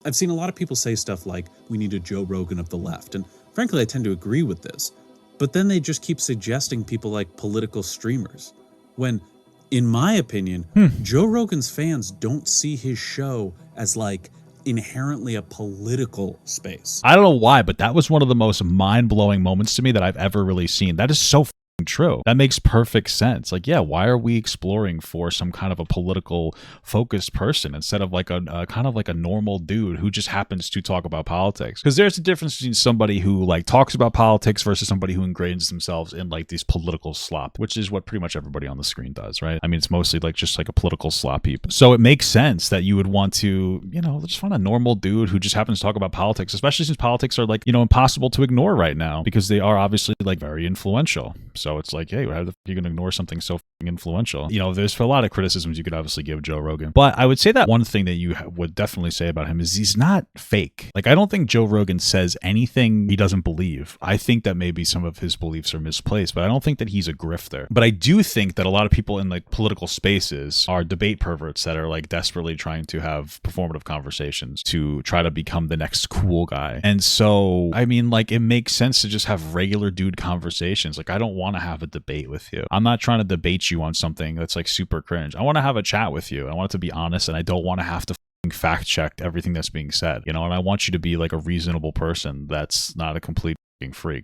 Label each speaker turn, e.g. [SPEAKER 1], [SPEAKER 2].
[SPEAKER 1] I've seen a lot of people say stuff like, we need a Joe Rogan of the left. And frankly, I tend to agree with this. But then they just keep suggesting people like political streamers. When, in my opinion, Joe Rogan's fans don't see his show as like inherently a political space.
[SPEAKER 2] I don't know why, but that was one of the most mind-blowing moments to me that I've ever really seen. That is so true. That makes perfect sense. Like, yeah, why are we exploring for some kind of a political focused person instead of like a kind of like a normal dude who just happens to talk about politics? Because there's a difference between somebody who like talks about politics versus somebody who ingrains themselves in like these political slop, which is what pretty much everybody on the screen does, right? I mean, it's mostly like just like a political slop heap. So it makes sense that you would want to, you know, just find a normal dude who just happens to talk about politics, especially since politics are like, you know, impossible to ignore right now because they are obviously like very influential. So it's like, hey, how the f- are you going to ignore something so influential? You know, there's a lot of criticisms you could obviously give Joe Rogan. But I would say that one thing that you would definitely say about him is he's not fake. Like, I don't think Joe Rogan says anything he doesn't believe. I think that maybe some of his beliefs are misplaced, but I don't think that he's a grifter. But I do think that a lot of people in like political spaces are debate perverts that are like desperately trying to have performative conversations to try to become the next cool guy. And so, I mean, like, it makes sense to just have regular dude conversations. Like, I don't want to have a debate with you. I'm not trying to debate you on something that's like super cringe. I want to have a chat with you. I want it to be honest, and I don't want to have to fact check everything that's being said, you know, and I want you to be like a reasonable person that's not a complete freak.